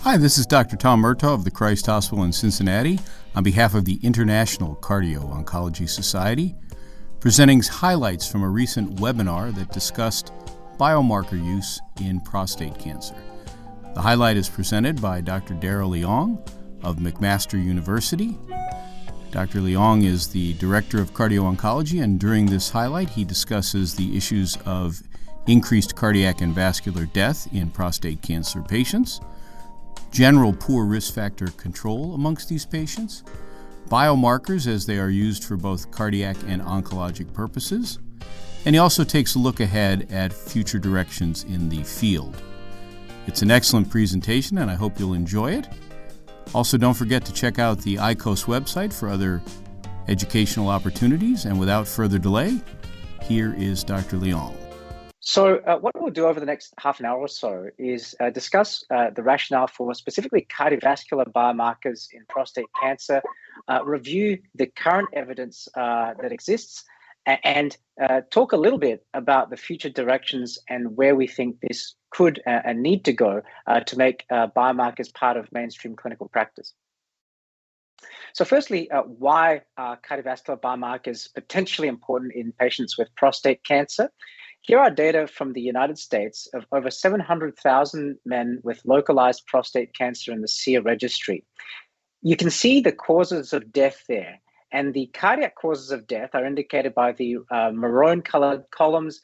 Hi, this is Dr. Tom Murtaugh of the Christ Hospital in Cincinnati on behalf of the International Cardio-Oncology Society, presenting highlights from a recent webinar that discussed biomarker use in prostate cancer. The highlight is presented by Dr. Darryl Leong of McMaster University. Dr. Leong is the Director of Cardio-Oncology, and during this highlight he discusses the issues of increased cardiac and vascular death in prostate cancer patients, general poor risk factor control amongst these patients, biomarkers as they are used for both cardiac and oncologic purposes, and he also takes a look ahead at future directions in the field. It's an excellent presentation and I hope you'll enjoy it. Also, don't forget to check out the ICOS website for other educational opportunities, and without further delay, here is Dr. Leong. So what we'll do over the next half an hour or so is discuss the rationale for specifically cardiovascular biomarkers in prostate cancer, review the current evidence that exists, and talk a little bit about the future directions and where we think this could and need to go to make biomarkers part of mainstream clinical practice. So firstly, why are cardiovascular biomarkers potentially important in patients with prostate cancer? Here are data from the United States of over 700,000 men with localized prostate cancer in the SEER registry. You can see the causes of death there, and the cardiac causes of death are indicated by the maroon-colored columns,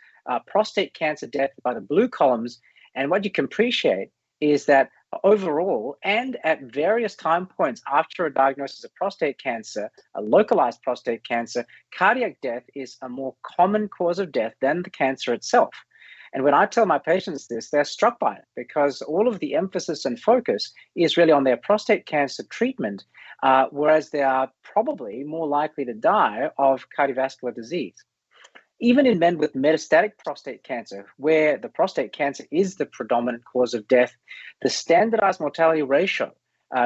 prostate cancer death by the blue columns, and what you can appreciate is that overall, and at various time points after a diagnosis of prostate cancer, a localized prostate cancer, cardiac death is a more common cause of death than the cancer itself. And when I tell my patients this, they're struck by it because all of the emphasis and focus is really on their prostate cancer treatment, whereas they are probably more likely to die of cardiovascular disease. Even in men with metastatic prostate cancer, where the prostate cancer is the predominant cause of death, the standardized mortality ratio,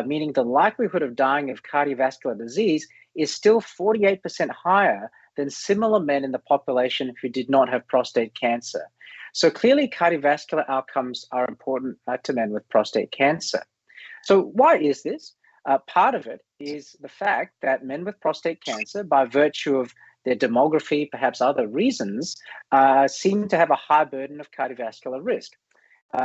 meaning the likelihood of dying of cardiovascular disease, is still 48% higher than similar men in the population who did not have prostate cancer. So clearly, cardiovascular outcomes are important to men with prostate cancer. So why is this? Part of it is the fact that men with prostate cancer, by virtue of their demography, perhaps other reasons, seem to have a high burden of cardiovascular risk.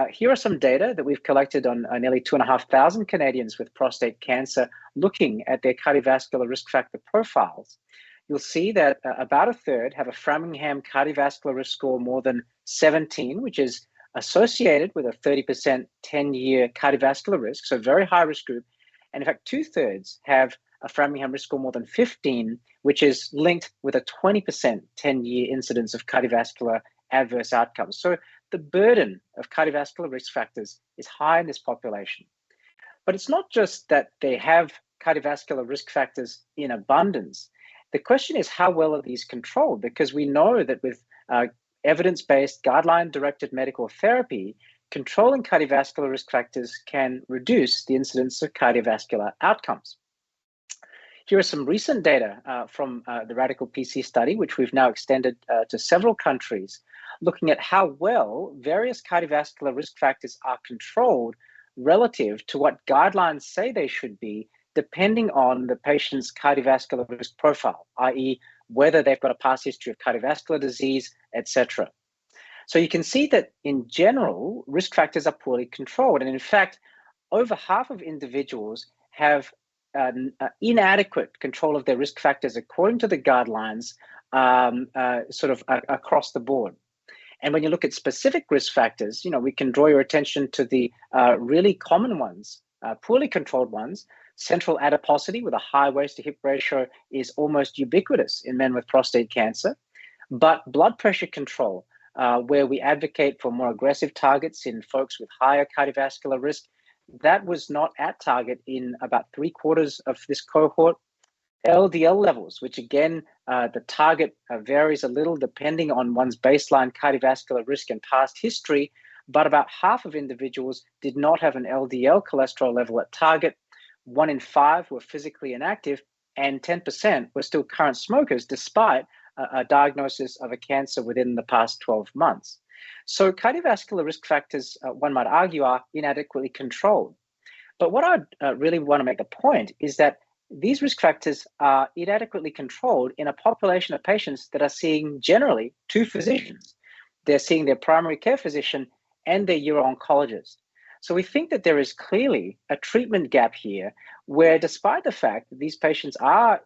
Here are some data that we've collected on nearly 2,500 Canadians with prostate cancer, looking at their cardiovascular risk factor profiles. You'll see that about a third have a Framingham cardiovascular risk score more than 17, which is associated with a 30% 10-year cardiovascular risk, so very high risk group. And in fact, 2/3 have a Framingham risk score more than 15, which is linked with a 20% 10-year incidence of cardiovascular adverse outcomes. So the burden of cardiovascular risk factors is high in this population. But it's not just that they have cardiovascular risk factors in abundance. The question is, how well are these controlled? Because we know that with evidence-based, guideline-directed medical therapy, controlling cardiovascular risk factors can reduce the incidence of cardiovascular outcomes. Here are some recent data from the Radical PC study, which we've now extended to several countries, looking at how well various cardiovascular risk factors are controlled relative to what guidelines say they should be, depending on the patient's cardiovascular risk profile, i.e., whether they've got a past history of cardiovascular disease, etc. So you can see that in general, risk factors are poorly controlled. And in fact, over half of individuals have inadequate control of their risk factors according to the guidelines across the board. And when you look at specific risk factors, we can draw your attention to the really common ones, poorly controlled ones. Central adiposity with a high waist to hip ratio is almost ubiquitous in men with prostate cancer. But blood pressure control, where we advocate for more aggressive targets in folks with higher cardiovascular risk, that was not at target in about 3/4 of this cohort. LDL levels, which again, the target varies a little depending on one's baseline cardiovascular risk and past history, but about half of individuals did not have an LDL cholesterol level at target. 1 in 5 were physically inactive, and 10% were still current smokers despite a diagnosis of a cancer within the past 12 months. So cardiovascular risk factors, one might argue, are inadequately controlled. But what I really want to make the point is that these risk factors are inadequately controlled in a population of patients that are seeing generally two physicians. They're seeing their primary care physician and their uro-oncologist. So we think that there is clearly a treatment gap here where, despite the fact that these patients are,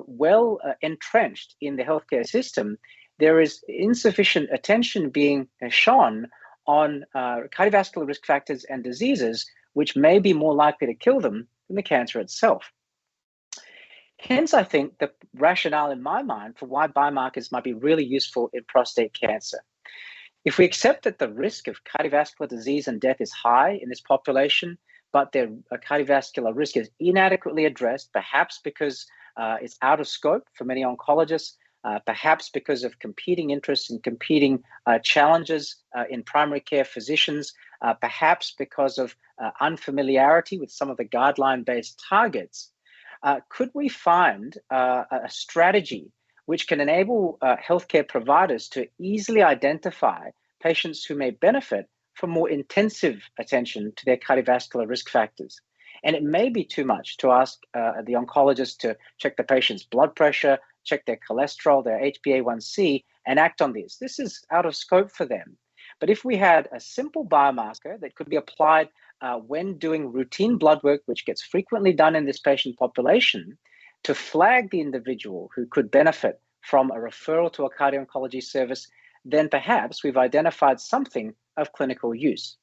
well entrenched in the healthcare system, there is insufficient attention being shown on cardiovascular risk factors and diseases which may be more likely to kill them than the cancer itself. Hence, I think the rationale in my mind for why biomarkers might be really useful in prostate cancer. If we accept that the risk of cardiovascular disease and death is high in this population, but their cardiovascular risk is inadequately addressed, perhaps because it's out of scope for many oncologists, perhaps because of competing interests and competing challenges in primary care physicians, perhaps because of unfamiliarity with some of the guideline-based targets, could we find a strategy which can enable healthcare providers to easily identify patients who may benefit from more intensive attention to their cardiovascular risk factors? And it may be too much to ask the oncologist to check the patient's blood pressure, check their cholesterol, their HbA1c, and act on this. This is out of scope for them. But if we had a simple biomarker that could be applied when doing routine blood work, which gets frequently done in this patient population, to flag the individual who could benefit from a referral to a cardio-oncology service, then perhaps we've identified something of clinical use.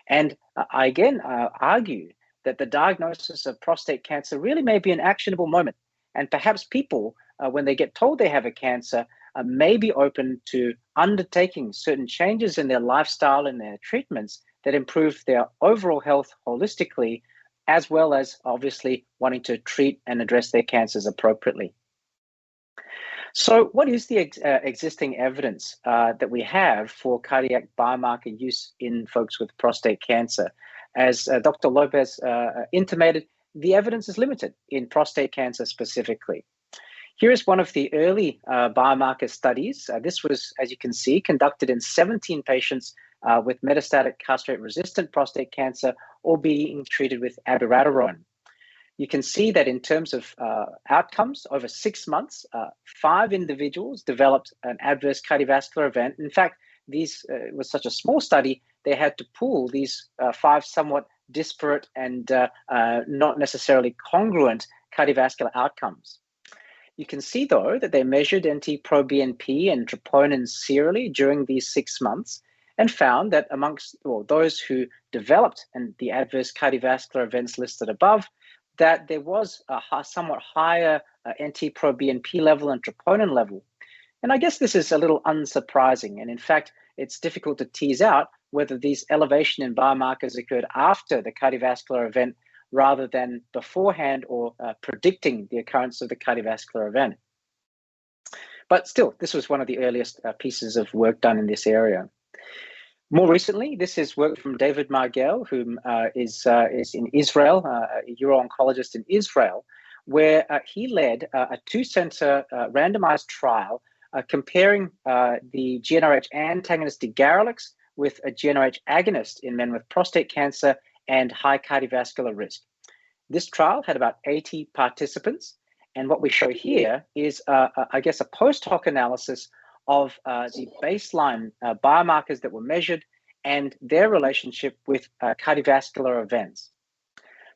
And I again argue that the diagnosis of prostate cancer really may be an actionable moment. And perhaps people, when they get told they have a cancer, may be open to undertaking certain changes in their lifestyle and their treatments that improve their overall health holistically, as well as obviously wanting to treat and address their cancers appropriately. So what is the existing evidence that we have for cardiac biomarker use in folks with prostate cancer? As Dr. Lopez intimated, the evidence is limited in prostate cancer specifically. Here is one of the early biomarker studies. This was, as you can see, conducted in 17 patients with metastatic castrate-resistant prostate cancer or being treated with abiraterone. You can see that in terms of outcomes over 6 months, 5 individuals developed an adverse cardiovascular event. In fact, these was such a small study, they had to pool these 5 somewhat disparate and not necessarily congruent cardiovascular outcomes. You can see, though, that they measured NT-proBNP and troponin serially during these 6 months and found that amongst those who developed the adverse cardiovascular events listed above, that there was a somewhat higher NT-proBNP level and troponin level. And I guess this is a little unsurprising. And in fact, it's difficult to tease out whether these elevation in biomarkers occurred after the cardiovascular event rather than beforehand or predicting the occurrence of the cardiovascular event. But still, this was one of the earliest pieces of work done in this area. More recently, this is work from David Margell, who is in Israel, a uro-oncologist in Israel, where he led a 2-center randomized trial comparing the GnRH antagonist Digarelix with a GnRH agonist in men with prostate cancer and high cardiovascular risk. This trial had about 80 participants, and what we show here is, I guess, a post hoc analysis of the baseline biomarkers that were measured and their relationship with cardiovascular events.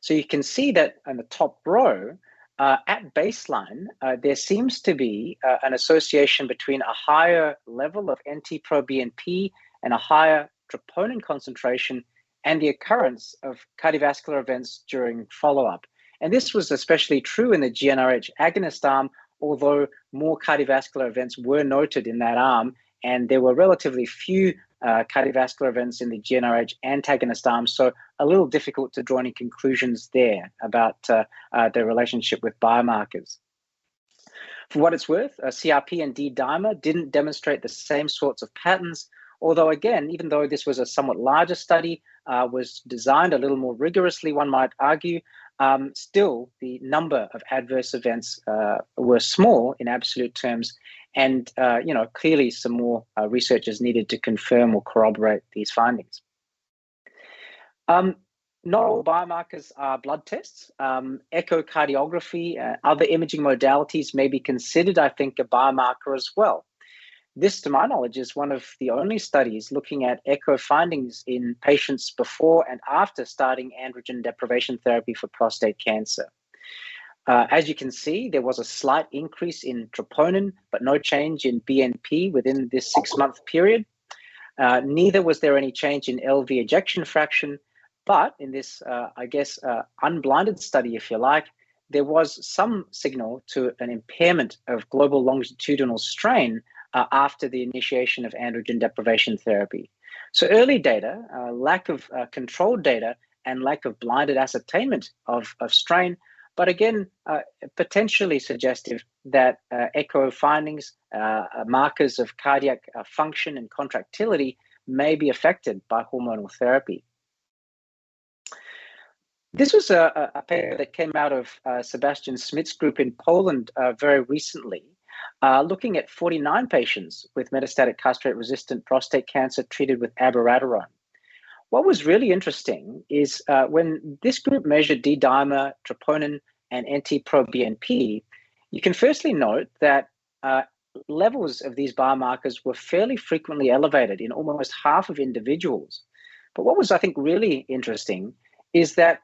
So you can see that in the top row, at baseline, there seems to be an association between a higher level of NT-proBNP and a higher troponin concentration and the occurrence of cardiovascular events during follow-up. And this was especially true in the GnRH agonist arm, although more cardiovascular events were noted in that arm, and there were relatively few cardiovascular events in the GnRH antagonist arm, so a little difficult to draw any conclusions there about the relationship with biomarkers. For what it's worth, CRP and D-dimer didn't demonstrate the same sorts of patterns, although again, even though this was a somewhat larger study, was designed a little more rigorously, one might argue, still the number of adverse events were small in absolute terms, and clearly some more research is needed to confirm or corroborate these findings. Not all biomarkers are blood tests. Echocardiography, other imaging modalities may be considered, I think, a biomarker as well. This, to my knowledge, is one of the only studies looking at echo findings in patients before and after starting androgen deprivation therapy for prostate cancer. As you can see, there was a slight increase in troponin, but no change in BNP within this 6-month period. Neither was there any change in LV ejection fraction, but in this, unblinded study, if you like, there was some signal to an impairment of global longitudinal strain after the initiation of androgen deprivation therapy. So early data, lack of controlled data, and lack of blinded ascertainment of strain, but again, potentially suggestive that echo findings, markers of cardiac function and contractility may be affected by hormonal therapy. This was a paper that came out of Sebastian Smith's group in Poland very recently, looking at 49 patients with metastatic castrate-resistant prostate cancer treated with abiraterone. What was really interesting is when this group measured D-dimer, troponin, and NT-proBNP, you can firstly note that levels of these biomarkers were fairly frequently elevated in almost half of individuals. But what was, I think, really interesting is that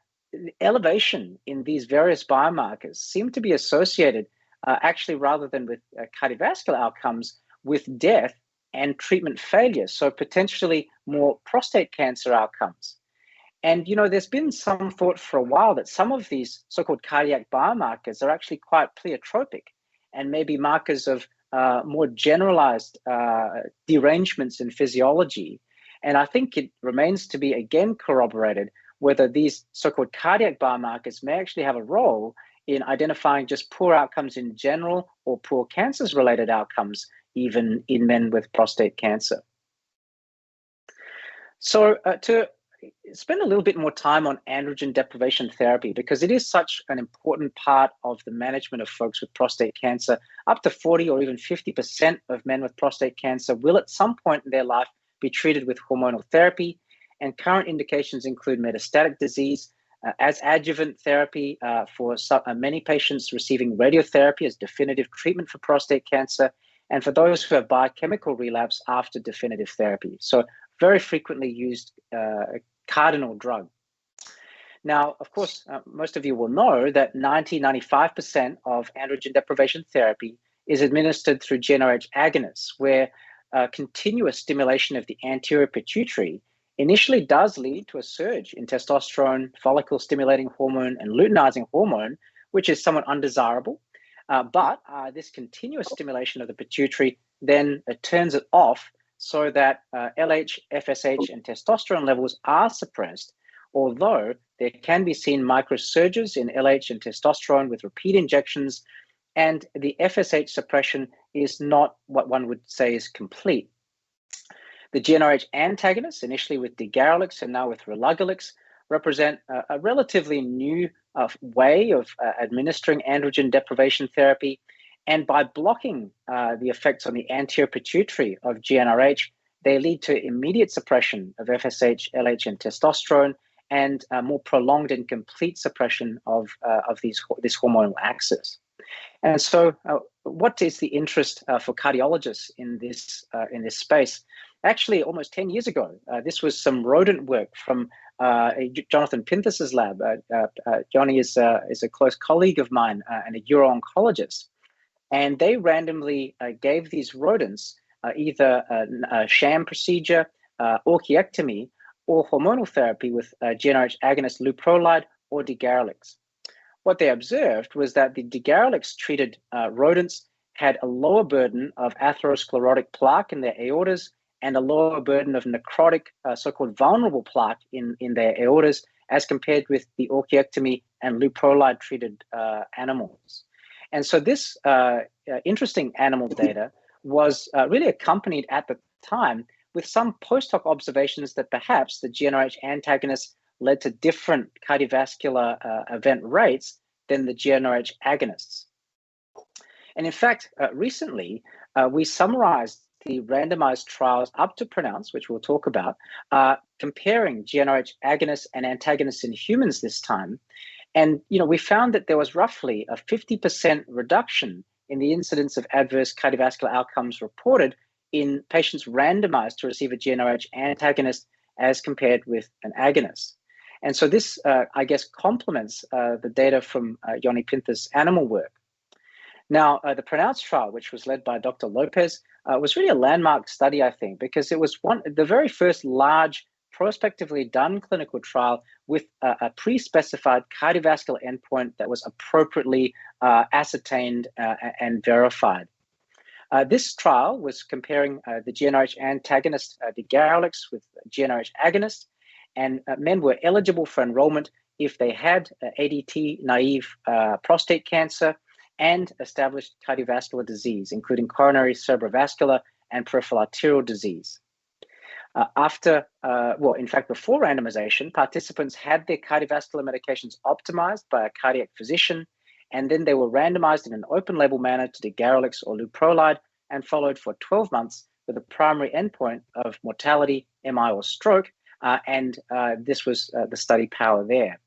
elevation in these various biomarkers seemed to be associated, actually, rather than with cardiovascular outcomes, with death and treatment failure, so potentially more prostate cancer outcomes. And, there's been some thought for a while that some of these so-called cardiac biomarkers are actually quite pleiotropic and maybe markers of more generalized derangements in physiology. And I think it remains to be again corroborated whether these so-called cardiac biomarkers may actually have a role in identifying just poor outcomes in general or poor cancers-related outcomes, even in men with prostate cancer. So to spend a little bit more time on androgen deprivation therapy, because it is such an important part of the management of folks with prostate cancer. Up to 40 or even 50% of men with prostate cancer will at some point in their life be treated with hormonal therapy. And current indications include metastatic disease, as adjuvant therapy for many patients receiving radiotherapy as definitive treatment for prostate cancer, and for those who have biochemical relapse after definitive therapy. So very frequently used cardinal drug. Now, of course, most of you will know that 95% of androgen deprivation therapy is administered through GnRH agonists, where continuous stimulation of the anterior pituitary initially does lead to a surge in testosterone, follicle-stimulating hormone, and luteinizing hormone, which is somewhat undesirable. But this continuous stimulation of the pituitary then turns it off so that LH, FSH, and testosterone levels are suppressed, although there can be seen microsurges in LH and testosterone with repeat injections, and the FSH suppression is not what one would say is complete. The GnRH antagonists, initially with degarelix and now with relugolix, represent a relatively new way of administering androgen deprivation therapy. And by blocking the effects on the anterior pituitary of GnRH, they lead to immediate suppression of FSH, LH, and testosterone, and more prolonged and complete suppression of this hormonal axis. And so, what is the interest for cardiologists in this space? Actually, almost 10 years ago, this was some rodent work from Jonathan Pinthas's lab. Johnny is a close colleague of mine and a uro-oncologist. And they randomly gave these rodents either a sham procedure, orchiectomy, or hormonal therapy with GnRH agonist luprolide or degarelix. What they observed was that the degarelix-treated rodents had a lower burden of atherosclerotic plaque in their aortas and a lower burden of necrotic, so-called vulnerable plaque in their aortas as compared with the orchiectomy and luprolide-treated animals. And so this interesting animal data was really accompanied at the time with some post hoc observations that perhaps the GnRH antagonists led to different cardiovascular event rates than the GnRH agonists. And in fact, recently, we summarized the randomized trials up to PRONOUNCE, which we'll talk about, comparing GnRH agonists and antagonists in humans this time. And we found that there was roughly a 50% reduction in the incidence of adverse cardiovascular outcomes reported in patients randomized to receive a GnRH antagonist as compared with an agonist. And so this, I guess, complements the data from Yoni Pinthas' animal work. Now, the PRONOUNCE trial, which was led by Dr. Lopez, was really a landmark study, I think, because it was the very first large prospectively done clinical trial with a pre-specified cardiovascular endpoint that was appropriately ascertained and verified. This trial was comparing the GnRH antagonist Darryl with GnRH agonist, and men were eligible for enrollment if they had ADT-naive prostate cancer and established cardiovascular disease, including coronary cerebrovascular and peripheral arterial disease. In fact, before randomization, participants had their cardiovascular medications optimized by a cardiac physician, and then they were randomized in an open label manner to Darryl or leuprolide and followed for 12 months with a primary endpoint of mortality, MI, or stroke, and this was the study power there.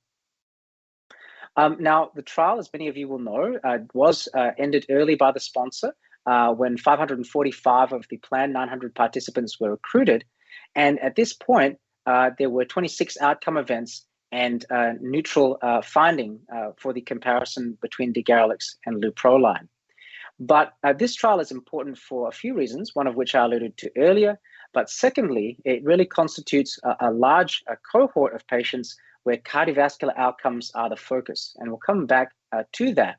Now, the trial, as many of you will know, was ended early by the sponsor when 545 of the planned 900 participants were recruited. And at this point, there were 26 outcome events and neutral finding for the comparison between Darryl and leuprolide. But this trial is important for a few reasons, one of which I alluded to earlier. But secondly, it really constitutes a large cohort of patients where cardiovascular outcomes are the focus. And we'll come back to that.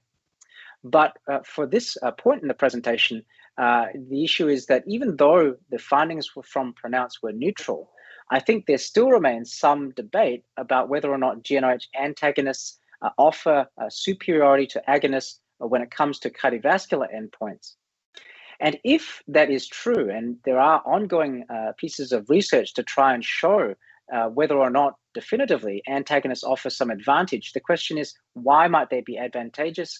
But for this point in the presentation, the issue is that even though the findings from PRONOUNCE were neutral, I think there still remains some debate about whether or not GnRH antagonists offer superiority to agonists when it comes to cardiovascular endpoints. And if that is true, and there are ongoing pieces of research to try and show whether or not definitively antagonists offer some advantage, the question is, why might they be advantageous?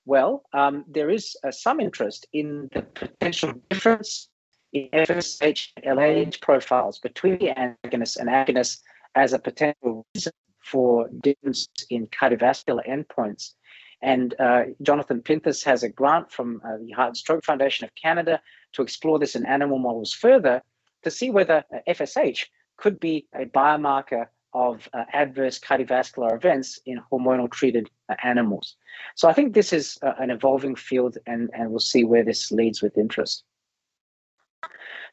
Well, there is some interest in the potential difference in FSH and LH profiles between the antagonists and agonists as a potential reason for difference in cardiovascular endpoints. And Jonathan Pinthas has a grant from the Heart and Stroke Foundation of Canada to explore this in animal models further to see whether FSH could be a biomarker of adverse cardiovascular events in hormonal-treated animals. So I think this is an evolving field, and we'll see where this leads with interest.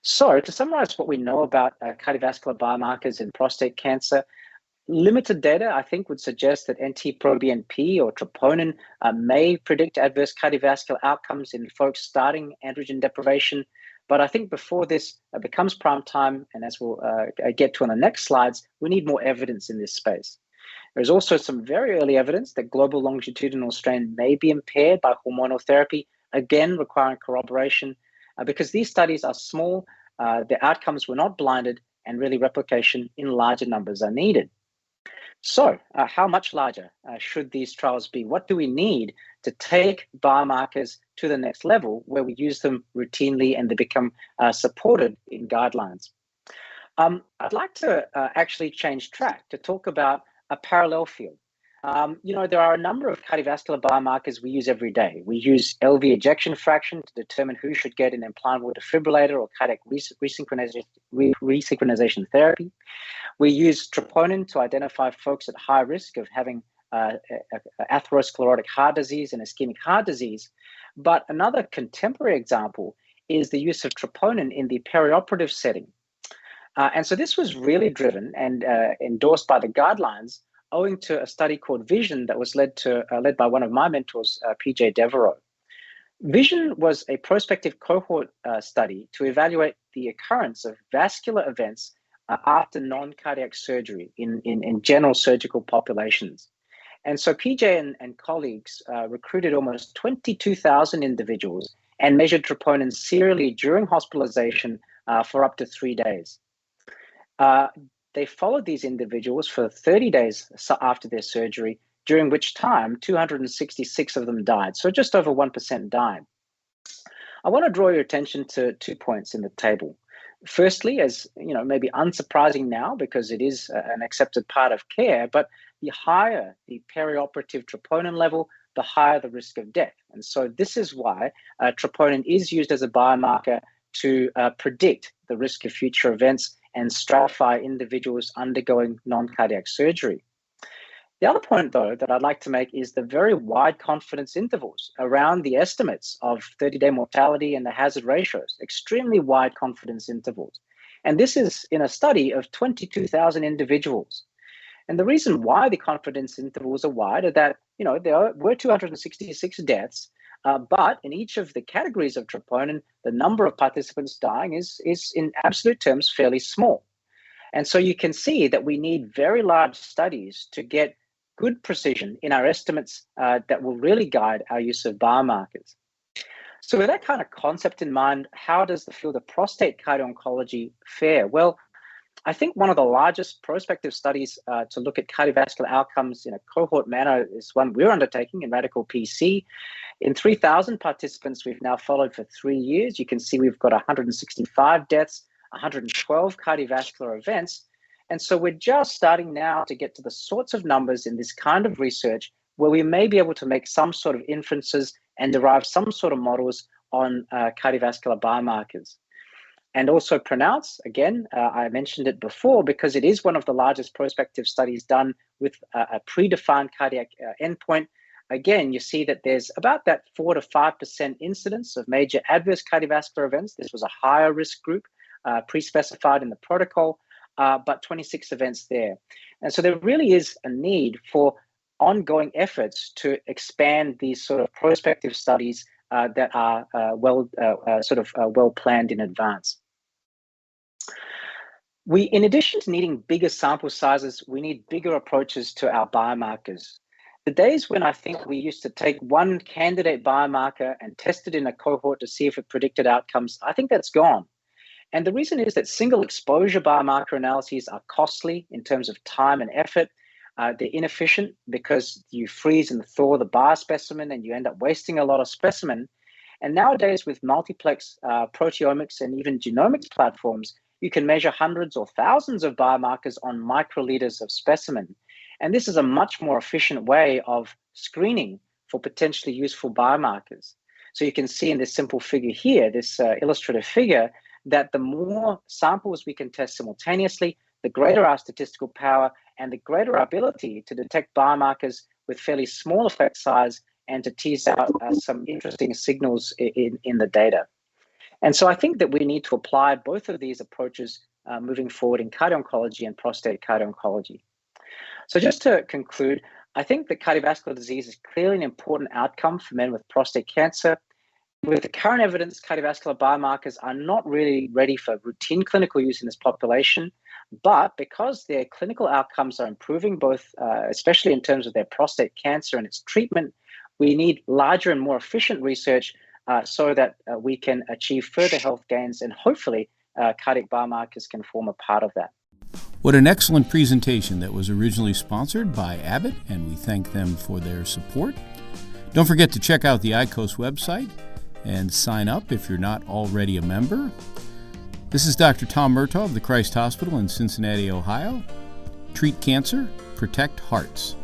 So to summarize what we know about cardiovascular biomarkers in prostate cancer, limited data, I think, would suggest that NT-proBNP or troponin may predict adverse cardiovascular outcomes in folks starting androgen deprivation. But I think before this becomes prime time, and as we'll get to on the next slides, we need more evidence in this space. There's also some very early evidence that global longitudinal strain may be impaired by hormonal therapy, again requiring corroboration, because these studies are small, the outcomes were not blinded, and really replication in larger numbers are needed. So how much larger should these trials be? What do we need to take biomarkers to the next level where we use them routinely and they become supported in guidelines? I'd like to actually change track to talk about a parallel field. There are a number of cardiovascular biomarkers we use every day. We use LV ejection fraction to determine who should get an implantable defibrillator or cardiac resynchronization therapy. We use troponin to identify folks at high risk of having atherosclerotic heart disease and ischemic heart disease. But another contemporary example is the use of troponin in the perioperative setting. And so this was really driven and endorsed by the guidelines owing to a study called VISION that was led by one of my mentors, PJ Devereaux. VISION was a prospective cohort study to evaluate the occurrence of vascular events after non-cardiac surgery in general surgical populations. And so PJ and colleagues recruited almost 22,000 individuals and measured troponin serially during hospitalization for up to 3 days. they followed these individuals for 30 days after their surgery, during which time 266 of them died. So just over 1% died. I want to draw your attention to 2 points in the table. Firstly, as maybe unsurprising now because it is an accepted part of care, but the higher the perioperative troponin level, the higher the risk of death. And so this is why troponin is used as a biomarker to predict the risk of future events and stratify individuals undergoing non-cardiac surgery. The other point, though, that I'd like to make is the very wide confidence intervals around the estimates of 30-day mortality and the hazard ratios, extremely wide confidence intervals. And this is in a study of 22,000 individuals. And the reason why the confidence intervals are wide are that, there were 266 deaths, but in each of the categories of troponin, the number of participants dying is in absolute terms fairly small. And so you can see that we need very large studies to get good precision in our estimates that will really guide our use of biomarkers. So with that kind of concept in mind, how does the field of prostate cardio-oncology fare? Well, I think one of the largest prospective studies to look at cardiovascular outcomes in a cohort manner is one we're undertaking in Radical PC. In 3,000 participants we've now followed for 3 years, you can see we've got 165 deaths, 112 cardiovascular events. And so we're just starting now to get to the sorts of numbers in this kind of research where we may be able to make some sort of inferences and derive some sort of models on cardiovascular biomarkers. And also pronounce, again, I mentioned it before, because it is one of the largest prospective studies done with a predefined cardiac endpoint. Again, you see that there's about that 4 to 5% incidence of major adverse cardiovascular events. This was a higher risk group pre-specified in the protocol. But 26 events there. And so there really is a need for ongoing efforts to expand these sort of prospective studies that are well planned in advance. In addition to needing bigger sample sizes, we need bigger approaches to our biomarkers. The days when I think we used to take one candidate biomarker and test it in a cohort to see if it predicted outcomes, I think that's gone. And the reason is that single exposure biomarker analyses are costly in terms of time and effort. They're inefficient because you freeze and thaw the biospecimen and you end up wasting a lot of specimen. And nowadays with multiplex proteomics and even genomics platforms, you can measure hundreds or thousands of biomarkers on microliters of specimen. And this is a much more efficient way of screening for potentially useful biomarkers. So you can see in this simple figure here, this illustrative figure, that the more samples we can test simultaneously, the greater our statistical power and the greater our ability to detect biomarkers with fairly small effect size and to tease out some interesting signals in the data. And so I think that we need to apply both of these approaches moving forward in cardio-oncology and prostate cardio-oncology. So just to conclude, I think that cardiovascular disease is clearly an important outcome for men with prostate cancer. With the current evidence, cardiovascular biomarkers are not really ready for routine clinical use in this population, but because their clinical outcomes are improving, both especially in terms of their prostate cancer and its treatment, we need larger and more efficient research so that we can achieve further health gains, and hopefully cardiac biomarkers can form a part of that. What an excellent presentation that was originally sponsored by Abbott, and we thank them for their support. Don't forget to check out the ICOS website and sign up if you're not already a member. This is Dr. Tom Murtaugh of the Christ Hospital in Cincinnati, Ohio. Treat cancer, protect hearts.